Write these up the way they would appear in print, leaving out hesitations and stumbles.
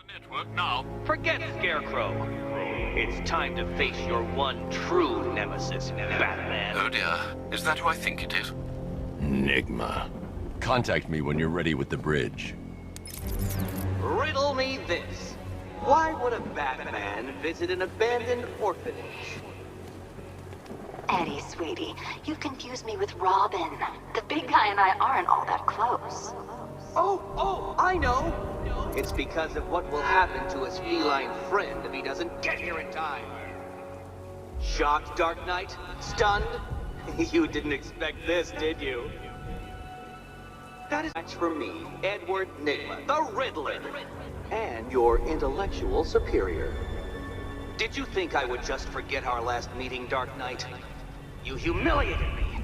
Network now. Forget Scarecrow. It's time to face your one true nemesis, Batman. Oh dear. Is that who I think it is? Enigma. Contact me when you're ready with the bridge. Riddle me this. Why would a Batman visit an abandoned orphanage? Eddie, sweetie, you confused me with Robin. The big guy and I aren't all that close. Oh, I know. It's because of what will happen to his feline friend if he doesn't get here in time. Shocked, Dark Knight? Stunned? You didn't expect this, did you? That is match for me, Edward Nygma, the Riddler, and your intellectual superior. Did you think I would just forget our last meeting, Dark Knight? You humiliated me.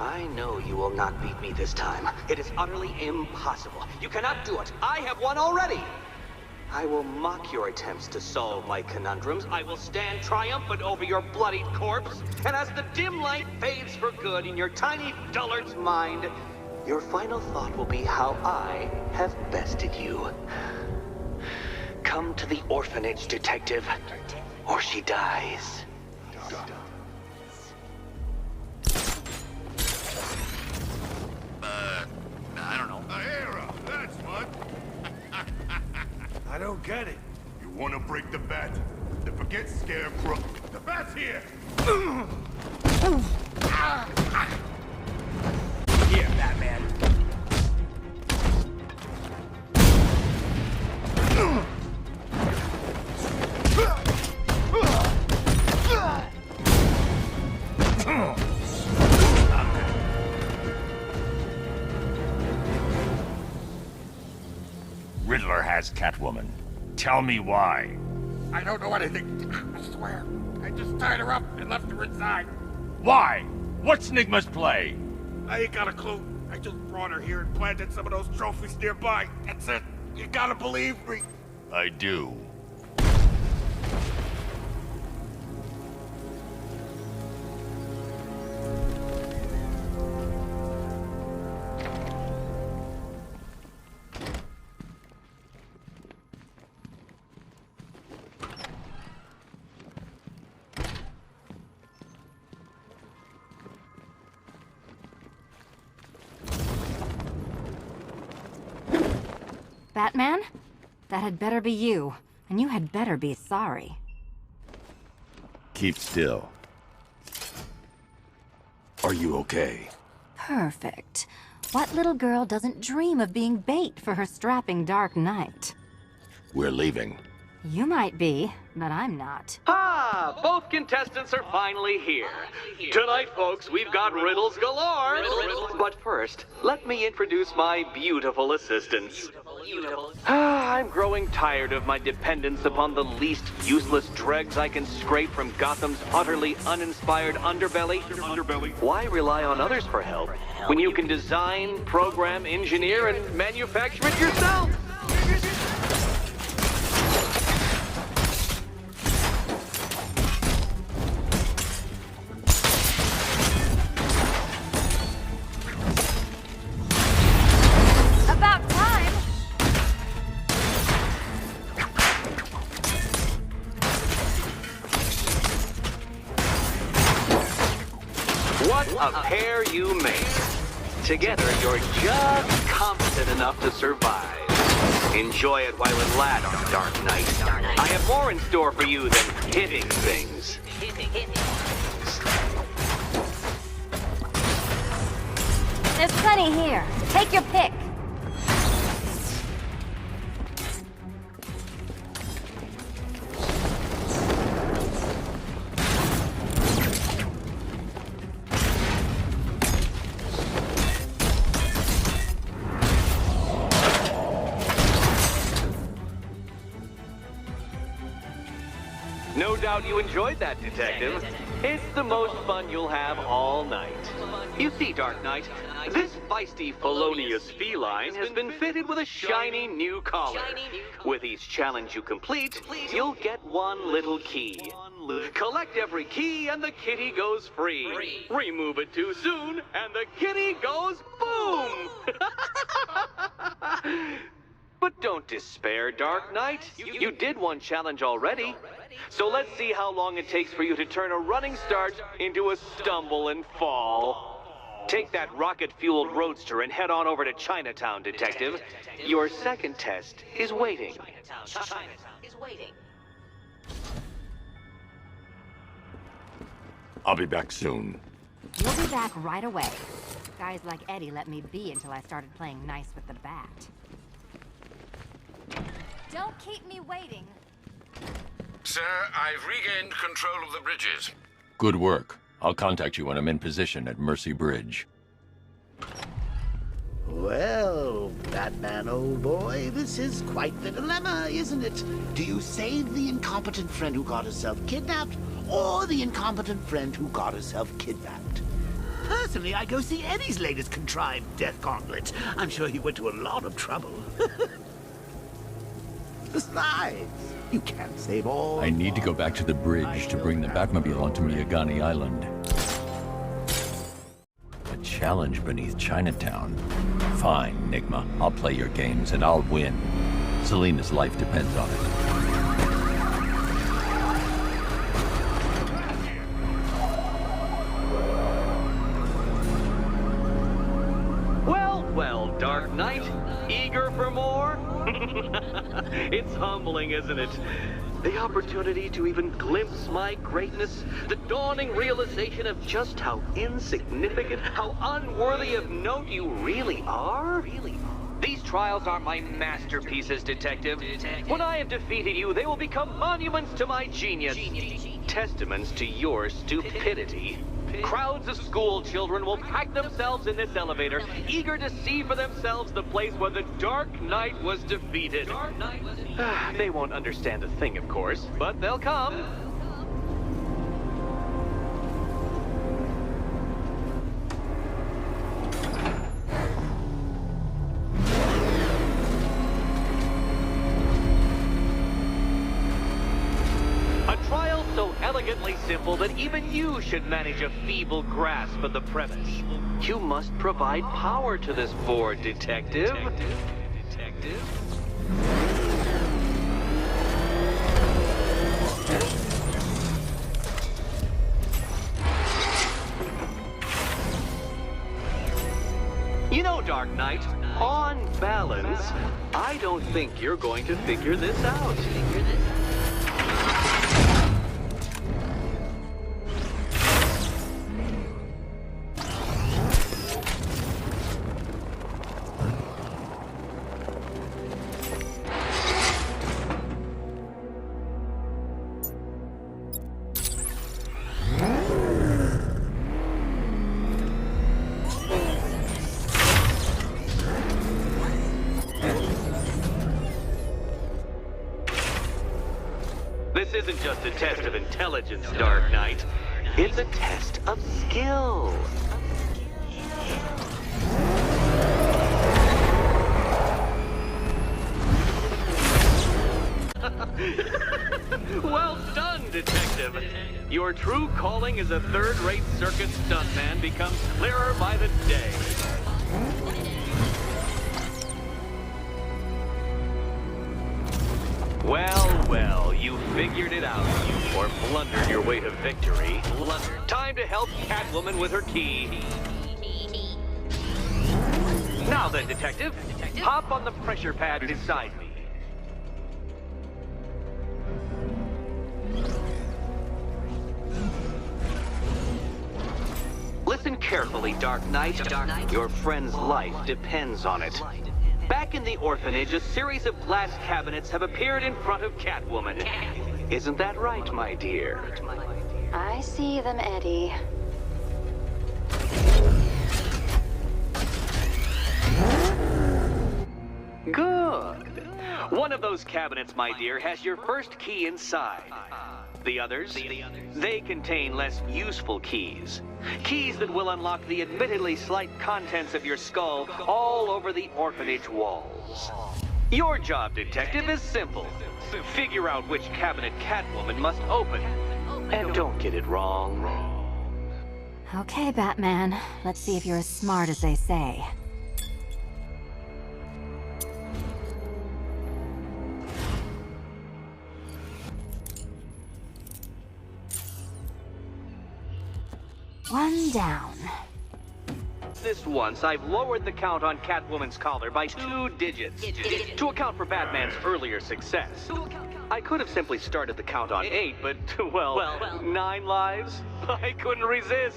I know you will not beat me this time. It is utterly impossible. You cannot do it. I have won already. I will mock your attempts to solve my conundrums. I will stand triumphant over your bloodied corpse. And as the dim light fades for good in your tiny dullard's mind, your final thought will be how I have bested you. Come to the orphanage, detective, or she dies. I don't know. A hero, that's what. I don't get it. You want to break the bat? Then forget Scarecrow. The bat's here! Here, Batman. Riddler has Catwoman. Tell me why. I don't know anything. I swear. I just tied her up and left her inside. Why? What's Nygma's play? I ain't got a clue. I just brought her here and planted some of those trophies nearby. That's it. You gotta believe me. I do. Batman? That had better be you. And you had better be sorry. Keep still. Are you okay? Perfect. What little girl doesn't dream of being bait for her strapping Dark Knight? We're leaving. You might be, but I'm not. Ah, both contestants are finally here. Tonight, folks, we've got riddles galore. But first, let me introduce my beautiful assistants. I'm growing tired of my dependence upon the least useless dregs I can scrape from Gotham's utterly uninspired underbelly. Why rely on others for help when you can design, program, engineer, and manufacture it yourself? About time! What a pair you make. Together, you're just competent enough to survive. Enjoy it while it lasts, Dark Knight. I have more in store for you than hitting things. There's plenty here. Take your pick. No doubt you enjoyed that, Detective. It's the most fun you'll have all night. You see, Dark Knight, this feisty, felonious feline has been fitted with a shiny new collar. With each challenge you complete, you'll get one little key. Collect every key and the kitty goes free. Remove it too soon and the kitty goes boom! But don't despair, Dark Knight. You did one challenge already. So let's see how long it takes for you to turn a running start into a stumble and fall. Take that rocket-fueled roadster and head on over to Chinatown, Detective. Your second test is waiting. I'll be back soon. You'll be back right away. Guys like Eddie let me be until I started playing nice with the bat. Don't keep me waiting. Sir, I've regained control of the bridges. Good work. I'll contact you when I'm in position at Mercy Bridge. Well, Batman, old boy, this is quite the dilemma, isn't it? Do you save the incompetent friend who got herself kidnapped, or the incompetent friend who got herself kidnapped? Personally, I go see Eddie's latest contrived death gauntlet. I'm sure he went to a lot of trouble. Besides, you can't save all... I need to go back to the bridge to bring the Batmobile onto Miyagani Island. A challenge beneath Chinatown. Fine, Nigma. I'll play your games and I'll win. Selina's life depends on it. Well, Dark Knight, eager for more? It's humbling, isn't it? The opportunity to even glimpse my greatness, the dawning realization of just how insignificant, how unworthy of note you really are? These trials are my masterpieces, Detective. When I have defeated you, they will become monuments to my genius, testaments to your stupidity. Crowds of school children will pack themselves in this elevator, eager to see for themselves the place where the Dark Knight was defeated. They won't understand a thing, of course, but they'll come. So elegantly simple that even you should manage a feeble grasp of the premise. You must provide power to this board, Detective. You know, Dark Knight, on balance, I don't think you're going to figure this out. This isn't just a test of intelligence, Dark Knight. It's a test of skill. Well done, Detective. Your true calling as a third-rate circus stuntman becomes clearer by the day. Well, you figured it out, or blundered your way to victory. Time to help Catwoman with her key. Now then, Detective, hop on the pressure pad beside me. Listen carefully, Dark Knight. Your friend's life depends on it. Back in the orphanage, a series of glass cabinets have appeared in front of Catwoman. Isn't that right, my dear? I see them, Eddie. Good. One of those cabinets, my dear, has your first key inside. The others, they contain less useful keys. Keys that will unlock the admittedly slight contents of your skull all over the orphanage walls. Your job, Detective, is simple. Figure out which cabinet Catwoman must open. And don't get it wrong. Okay, Batman. Let's see if you're as smart as they say. One down. This once, I've lowered the count on Catwoman's collar by 2 digits to account for Batman's earlier success. I could have simply started the count on 8, but, well, 9 lives? I couldn't resist.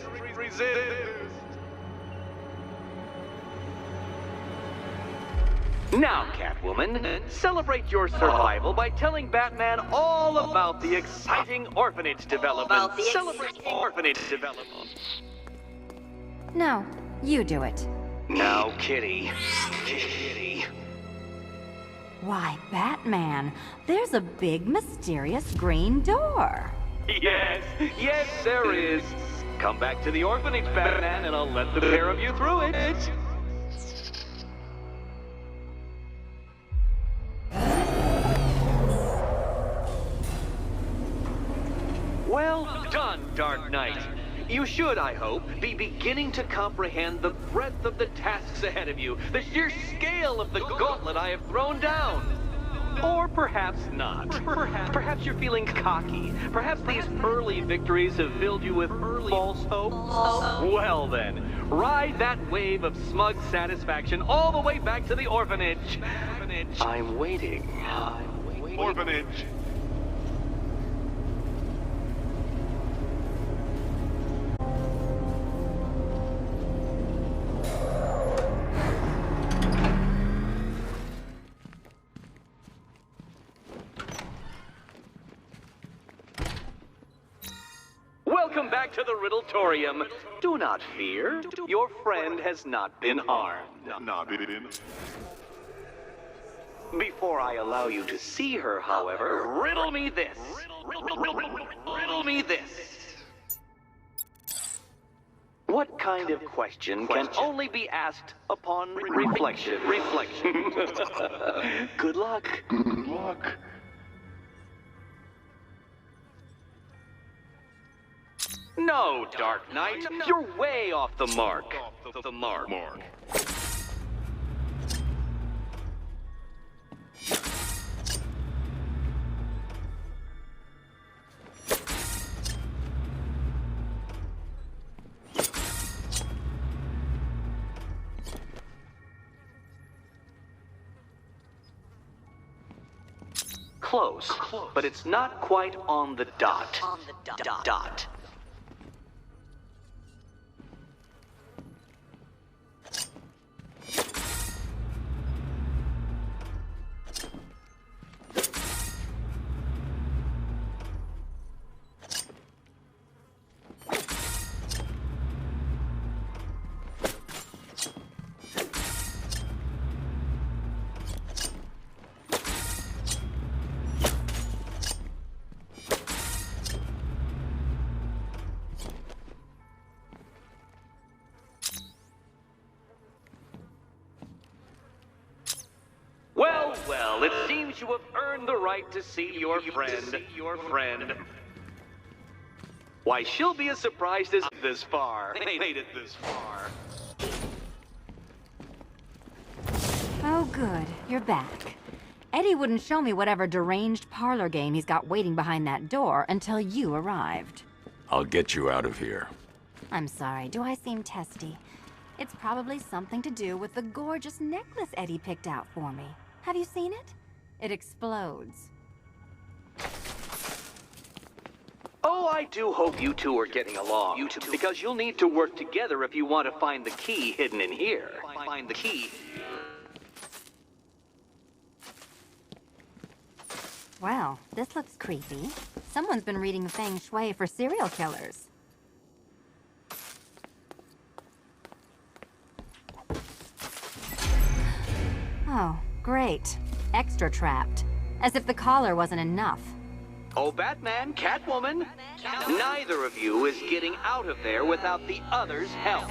Now, Catwoman, celebrate your survival by telling Batman all about the exciting orphanage development. Celebrate orphanage development. No, you do it. Now, Kitty. Kitty. Why, Batman, there's a big mysterious green door. Yes, there is. Come back to the orphanage, Batman, and I'll let the pair of you through it. Well done, Dark Knight. You should, I hope, be beginning to comprehend the breadth of the tasks ahead of you, the sheer scale of the gauntlet I have thrown down. Or perhaps not. Perhaps you're feeling cocky. Perhaps these early victories have filled you with false hope. Well then, ride that wave of smug satisfaction all the way back to the orphanage. I'm waiting. Orphanage. Welcome back to the Riddletorium. Do not fear. Your friend has not been harmed. Before I allow you to see her, however, riddle me this. Riddle me this. What kind of question can only be asked upon reflection? Good luck. No, Dark Knight, you're way off the mark. Close, but it's not quite on the dot. Well, it seems you have earned the right to see your friend. Why, she'll be as surprised as this far. Made it this far. Oh, good. You're back. Eddie wouldn't show me whatever deranged parlor game he's got waiting behind that door until you arrived. I'll get you out of here. I'm sorry. Do I seem testy? It's probably something to do with the gorgeous necklace Eddie picked out for me. Have you seen it? It explodes. Oh, I do hope you two are getting along. Because you'll need to work together if you want to find the key hidden in here. Find the key. Well, this looks creepy. Someone's been reading feng shui for serial killers. Oh, great. Extra trapped. As if the collar wasn't enough. Oh, Batman, Catwoman, neither of you is getting out of there without the other's help.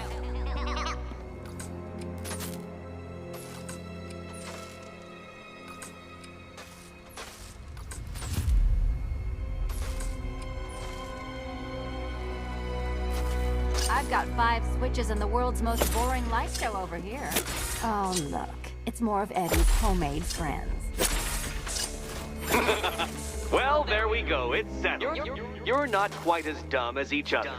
I've got 5 switches and the world's most boring light show over here. Oh, look. It's more of Eddie's homemade friends. Well, there we go. It's settled. You're not quite as dumb as each other.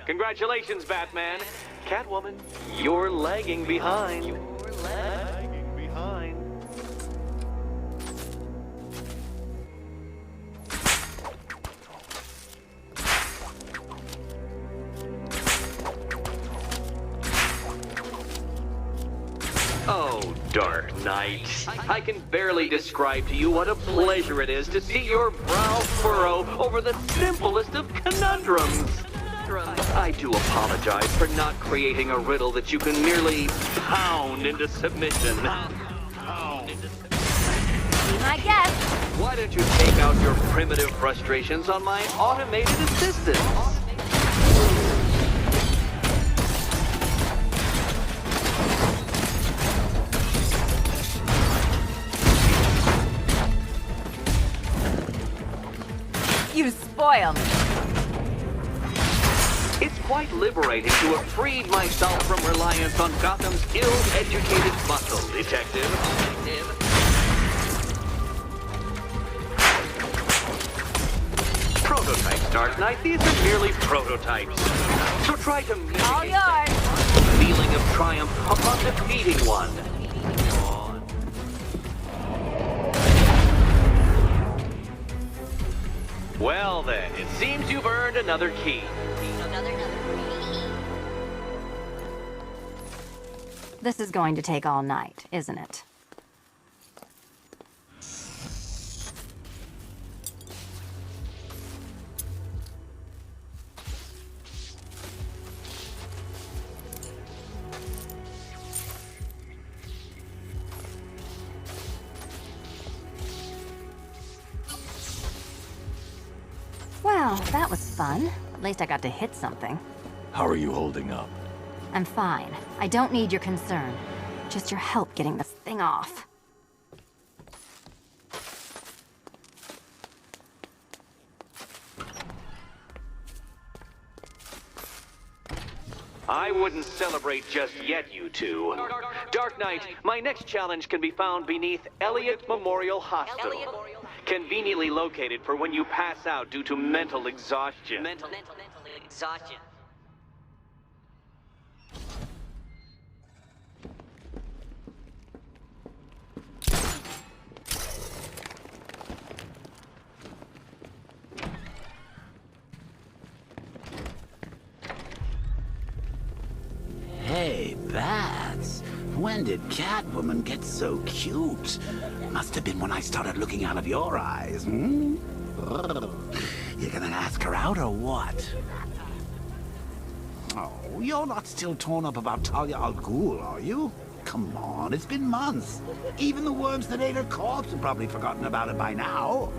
Congratulations, Batman. Catwoman, you're lagging behind. Oh, Dark Knight. I can barely describe to you what a pleasure it is to see your brow furrow over the simplest of conundrums. I do apologize for not creating a riddle that you can merely pound into submission. Be my guest. Why don't you take out your primitive frustrations on my automated assistant? You spoil me. It's quite liberating to have freed myself from reliance on Gotham's ill-educated muscle, Detective. Prototypes, Dark Knight. These are merely prototypes. So try to make All yours. a feeling of triumph upon defeating one. Well then, it seems you've earned another key. This is going to take all night, isn't it? Well, that was fun. At least I got to hit something. How are you holding up? I'm fine. I don't need your concern. Just your help getting this thing off. I wouldn't celebrate just yet, you two. Dark Knight, my next challenge can be found beneath Elliott Memorial Hospital. Conveniently located for when you pass out due to mental exhaustion. Mental exhaustion. Hey, Bats. When did Catwoman get so cute? Must have been when I started looking out of your eyes, hmm? You gonna ask her out or what? Oh, you're not still torn up about Talia al Ghul, are you? Come on, it's been months. Even the worms that ate her corpse have probably forgotten about it by now.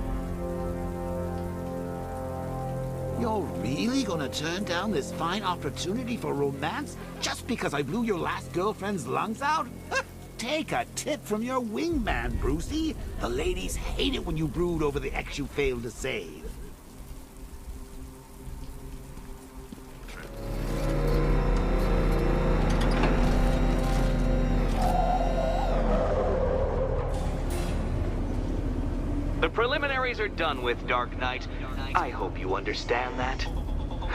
You're really gonna turn down this fine opportunity for romance just because I blew your last girlfriend's lungs out? Take a tip from your wingman, Brucey. The ladies hate it when you brood over the ex you failed to save. The preliminaries are done with, Dark Knight. I hope you understand that.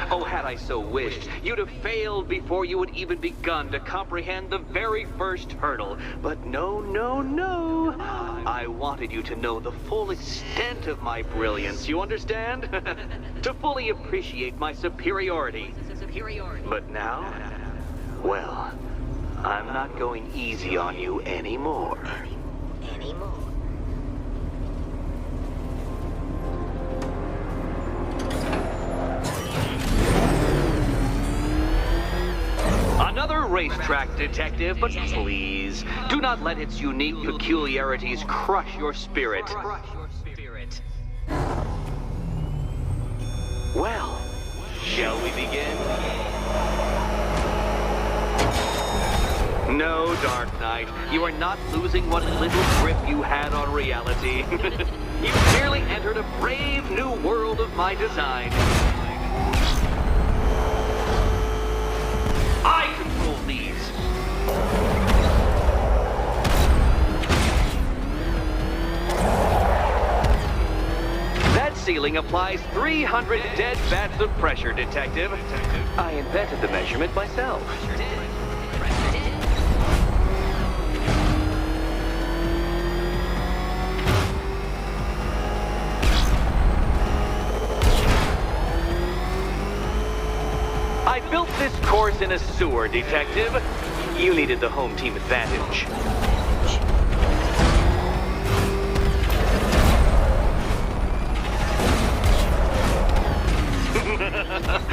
Oh, had I so wished, you'd have failed before you had even begun to comprehend the very first hurdle. But no, no, no. I wanted you to know the full extent of my brilliance, you understand? To fully appreciate my superiority. But now, well, I'm not going easy on you anymore. Another racetrack, Detective, but please, do not let its unique peculiarities crush your spirit. Well, shall we begin? No, Dark Knight, you are not losing what little grip you had on reality. You merely entered a brave new world of my design. I control these. That ceiling applies 300 dead bats of pressure, Detective. I invented the measurement myself. I built this course in a sewer, Detective. You needed the home team advantage.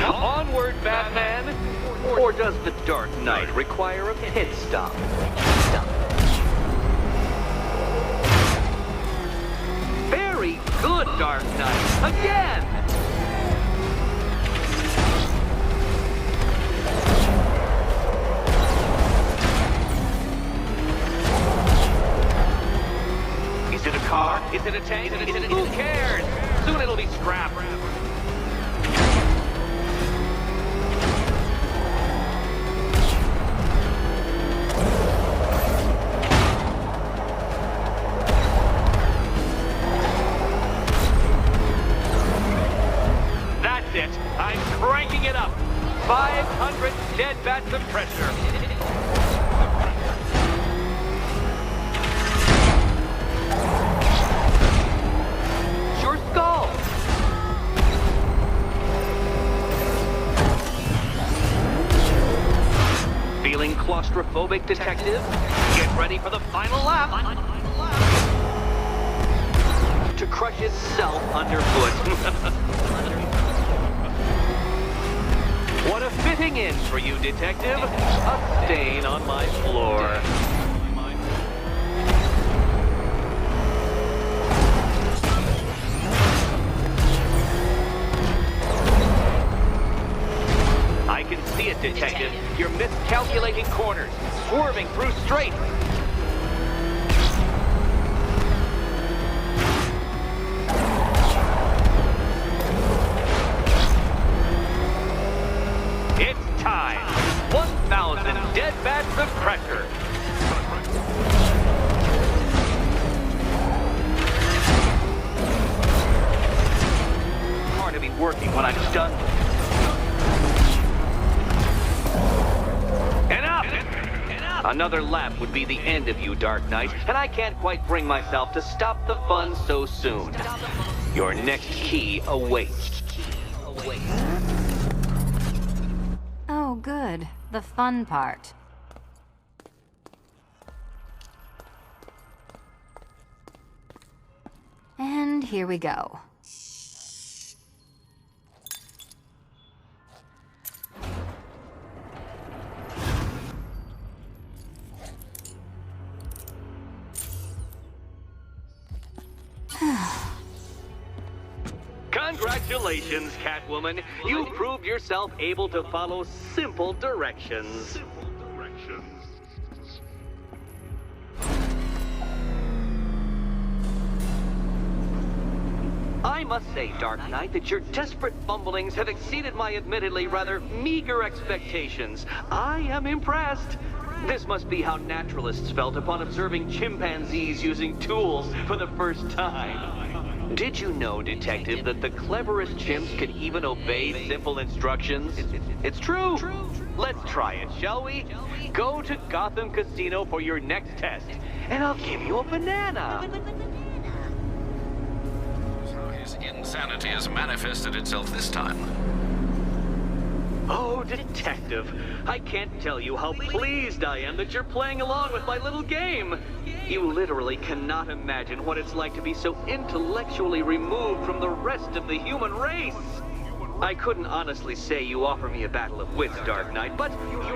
Onward, Batman! Or does the Dark Knight require a pit stop? Very good, Dark Knight! Again! Is it a car? Is it a tank? Who cares? Soon it'll be scrap. That's it. I'm cranking it up. 500 dead bats of pressure. Your skull. Feeling claustrophobic, Detective? Get ready for the final lap. To crush itself underfoot. What a fitting end for you, Detective. A stain on my floor. I can see it, Detective. You're miscalculating corners, swerving through straights. It's time. 1,000 dead bats of pressure. Hard to be working when I'm stunned. Enough! Another lap would be the end of you, Dark Knight, and I can't quite bring myself to stop the fun so soon. Your next key awaits. Oh, good. The fun part. And here we go. Congratulations, Catwoman. You proved yourself able to follow simple directions. I must say, Dark Knight, that your desperate fumblings have exceeded my admittedly rather meager expectations. I am impressed. This must be how naturalists felt upon observing chimpanzees using tools for the first time. Did you know, Detective, that the cleverest chimps can even obey simple instructions? It's true. Let's try it, shall we? Go to Gotham Casino for your next test, and I'll give you a banana. How his insanity has manifested itself this time. Oh, Detective, I can't tell you how pleased I am that you're playing along with my little game. You literally cannot imagine what it's like to be so intellectually removed from the rest of the human race. I couldn't honestly say you offer me a battle of wits, Dark Knight, but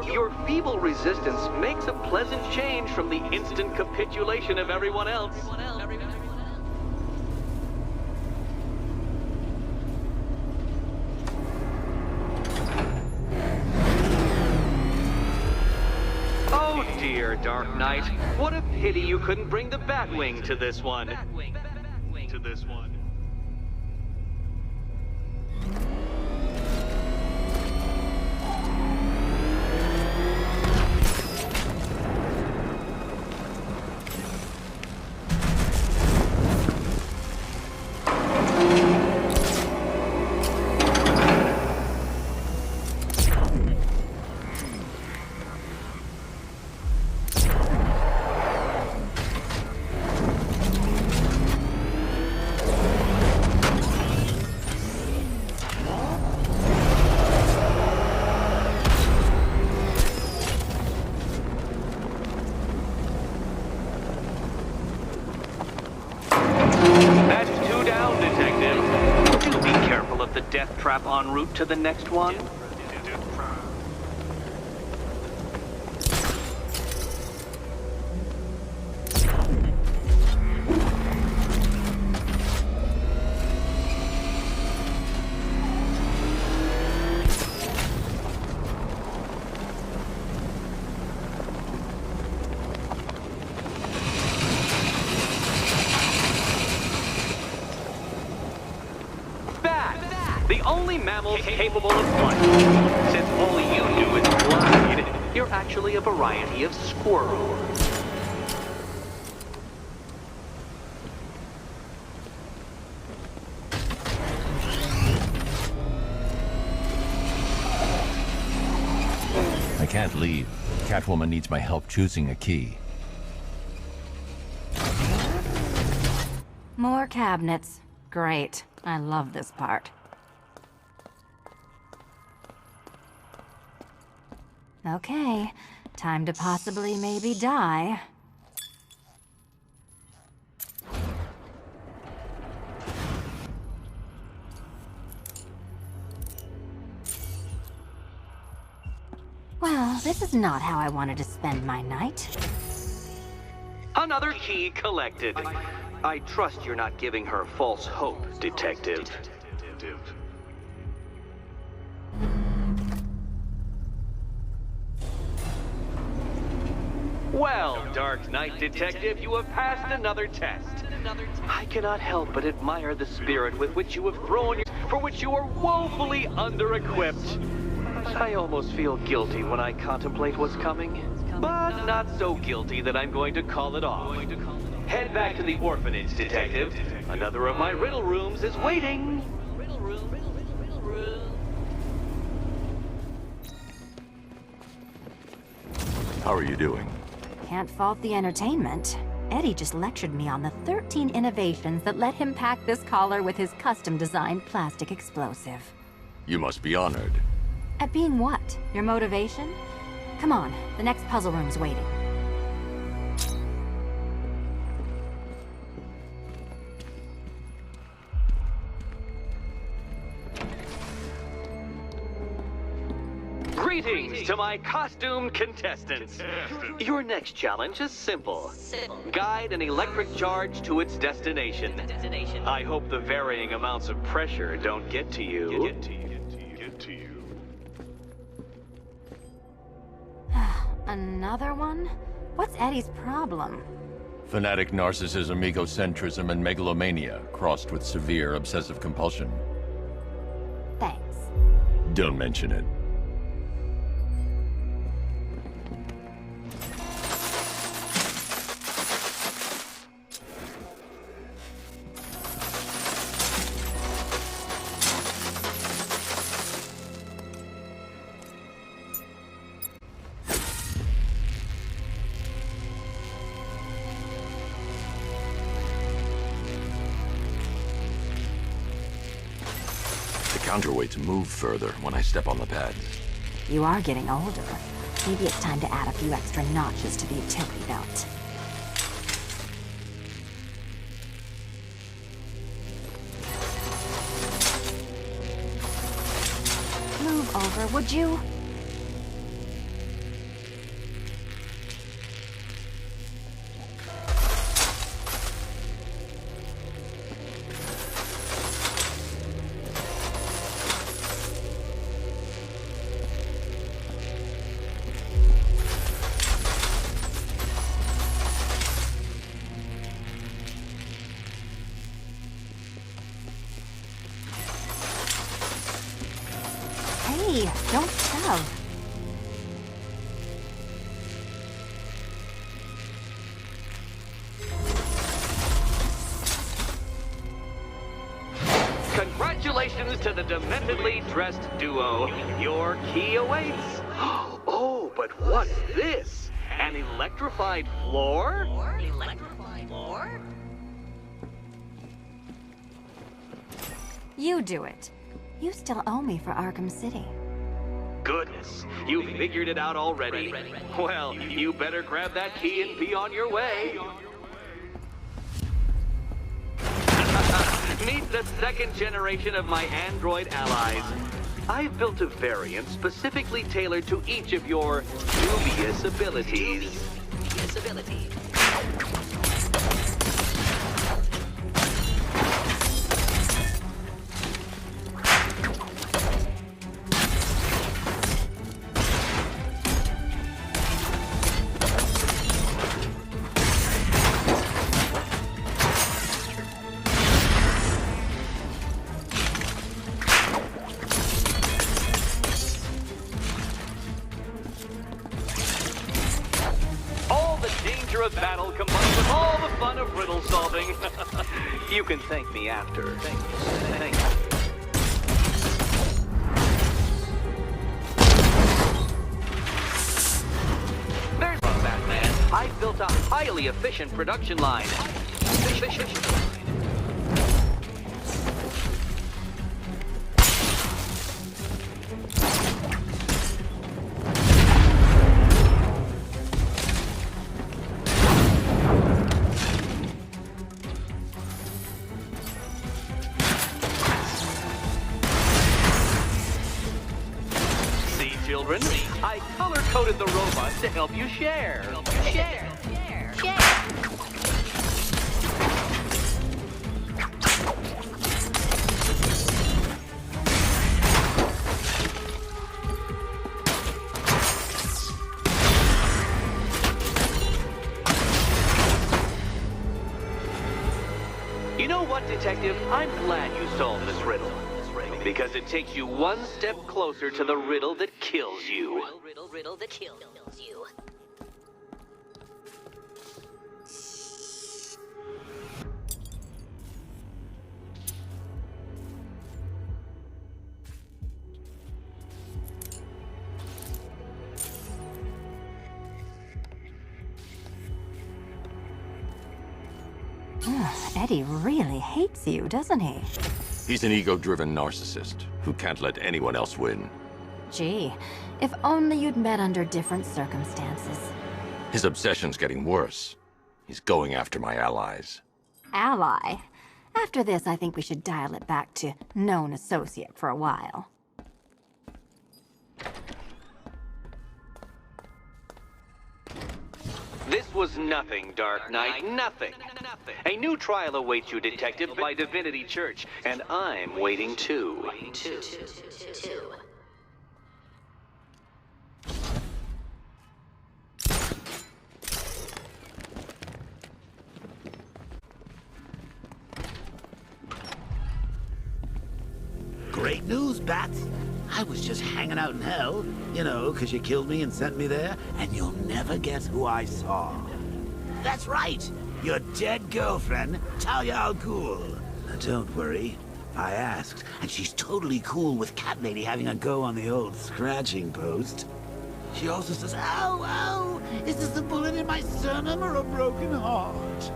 your feeble resistance makes a pleasant change from the instant capitulation of everyone else. Oh dear, Dark Knight. What a pity you couldn't bring the Batwing to this one. death trap en route to the next one? The only mammals capable of flight. Since all you do is glide, you're actually a variety of squirrel. I can't leave. Catwoman needs my help choosing a key. More cabinets. Great. I love this part. Okay, time to possibly maybe die. Well, this is not how I wanted to spend my night. Another key collected. I trust you're not giving her false hope, Detective. Well, Dark Knight Detective, you have passed another test. I cannot help but admire the spirit with which you have thrown for which you are woefully under-equipped. I almost feel guilty when I contemplate what's coming, but not so guilty that I'm going to call it off. Head back to the orphanage, Detective. Another of my riddle rooms is waiting. Riddle room. How are you doing? Can't fault the entertainment. Eddie just lectured me on the 13 innovations that let him pack this collar with his custom-designed plastic explosive. You must be honored. At being what? Your motivation? Come on, the next puzzle room's waiting. Greetings to my costumed contestants. Your next challenge is simple. Guide an electric charge to its destination. I hope the varying amounts of pressure don't get to you. Another one? What's Eddie's problem? Fanatic narcissism, egocentrism, and megalomania, crossed with severe obsessive compulsion. Thanks. Don't mention it. Counterweights move further when I step on the pads. You are getting older. Maybe it's time to add a few extra notches to the utility belt. Move over, would you? Hey, don't shove. Congratulations to the dementedly dressed duo. Your key awaits. Oh, but what's this? An electrified floor? Electrified floor? You do it. You still owe me for Arkham City. Goodness, you figured it out already. Well, you better grab that key and be on your way. Meet the second generation of my android allies. I've built a variant specifically tailored to each of your dubious abilities. Of battle combined with all the fun of riddle solving. You can thank me after. Thank you. There's one, Batman. I built a highly efficient production line. Children, I color-coded the robots to help you share. Share. You know what, Detective? I'm glad you solved this riddle. Because it takes you one step closer to the riddle that kills you. Riddle that kills you. Eddie really hates you, doesn't he? He's an ego-driven narcissist who can't let anyone else win. Gee, if only you'd met under different circumstances. His obsession's getting worse. He's going after my allies. Ally? After this, I think we should dial it back to known associate for a while. This was nothing, Dark Knight, nothing. A new trial awaits you, Detective, by Divinity Church, and I'm waiting too. Great news, Bats. I was just hanging out in hell, you know, because you killed me and sent me there, and you'll never guess who I saw. That's right, your dead girlfriend, Talia al Ghul. Now, don't worry, I asked, and she's totally cool with Cat Lady having a go on the old scratching post. She also says, ow, ow, is this a bullet in my sternum or a broken heart?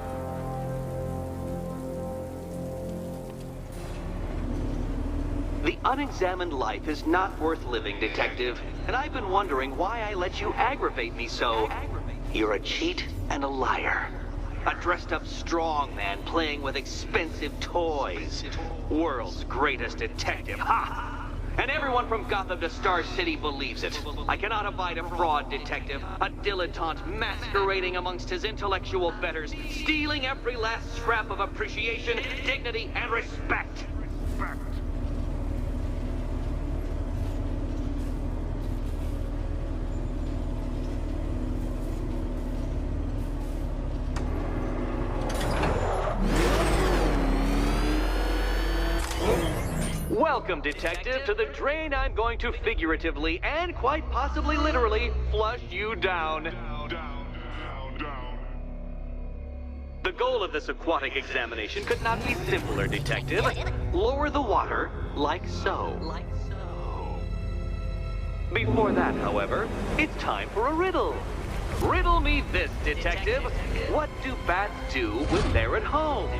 The unexamined life is not worth living, Detective, and I've been wondering why I let you aggravate me so. You're a cheat and a liar. A dressed-up strongman playing with expensive toys. World's greatest detective, ha! And everyone from Gotham to Star City believes it. I cannot abide a fraud, Detective. A dilettante masquerading amongst his intellectual betters, stealing every last scrap of appreciation, dignity, and respect. Welcome, Detective, to the drain I'm going to figuratively and quite possibly literally flush you down. The goal of this aquatic examination could not be simpler, Detective. Lower the water like so. Before that, however, it's time for a riddle. Riddle me this, Detective. What do bats do when they're at home?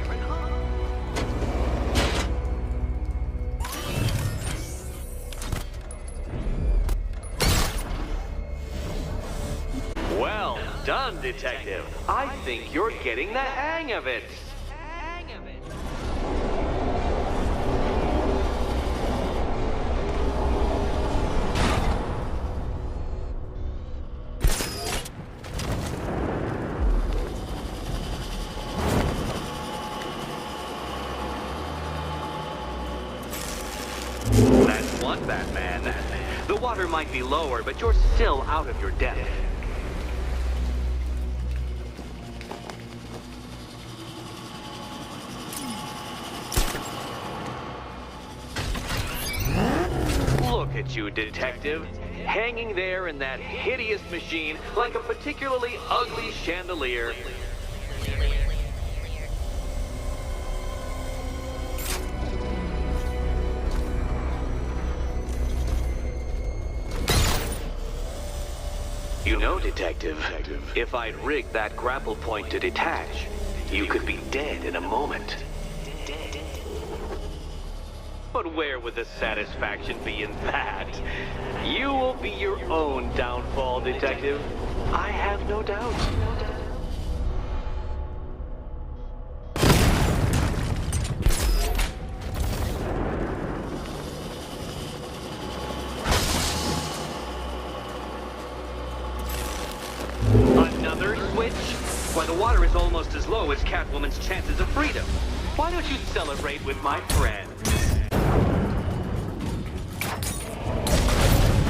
Well done, Detective. I think you're getting the hang of it. water might be lower, but you're still out of your depth. Look at you, detective. Hanging there in that hideous machine like a particularly ugly chandelier. You know, detective, if I'd rigged that grapple point to detach, you could be dead in a moment. But where would the satisfaction be in that? You will be your own downfall, detective. I have no doubt. Another switch? Why, the water is almost as low as Catwoman's chances of freedom. Why don't you celebrate with my friend?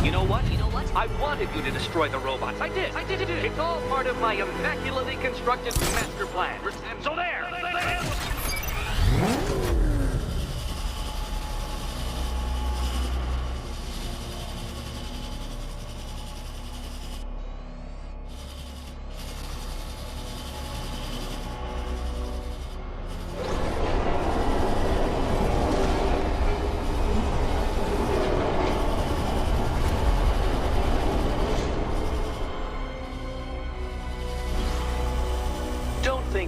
You know what? I wanted you to destroy the robots. I did. It's all part of my immaculately constructed master plan. So there!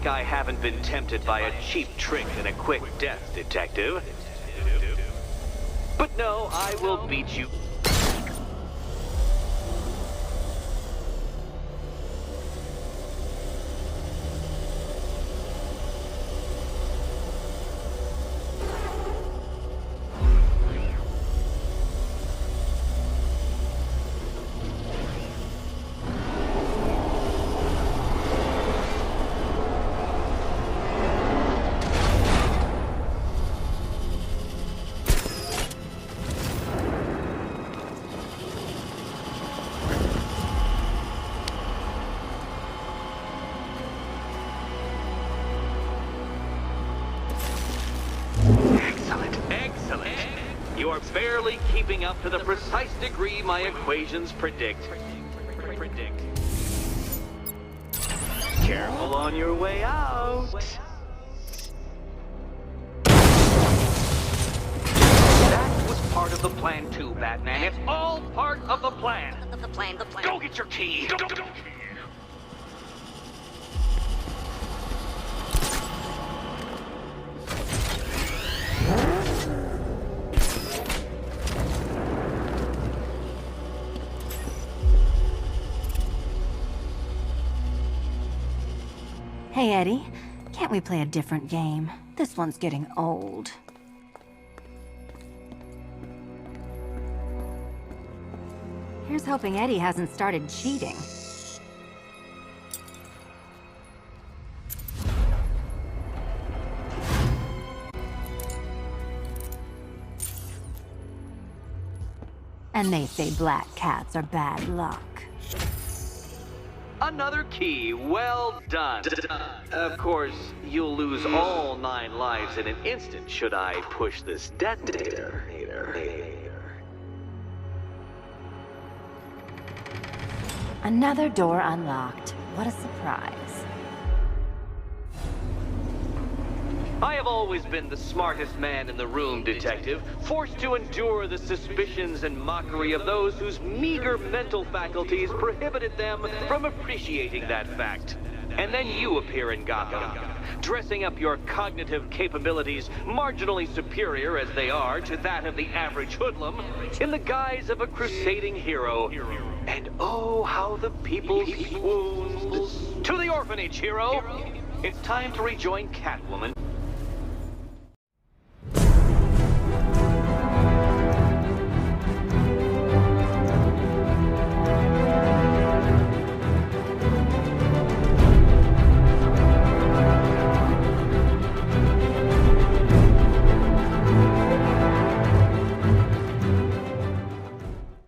I haven't been tempted by a cheap trick and a quick death, detective. But no, I will beat you. You're barely keeping up to the precise degree my equations predict. Careful on your way out. That was part of the plan too, Batman. It's all part of the plan. The plan. Go get your key. Go. Hey, Eddie. Can't we play a different game? This one's getting old. Here's hoping Eddie hasn't started cheating. And they say black cats are bad luck. Another key, well done. Of course, you'll lose all 9 lives in an instant should I push this detonator. Another door unlocked. What a surprise. I have always been the smartest man in the room, detective, forced to endure the suspicions and mockery of those whose meager mental faculties prohibited them from appreciating that fact. And then you appear in Gotham, dressing up your cognitive capabilities marginally superior as they are to that of the average hoodlum, in the guise of a crusading hero. And oh, how the people swoon. To the orphanage, hero! It's time to rejoin Catwoman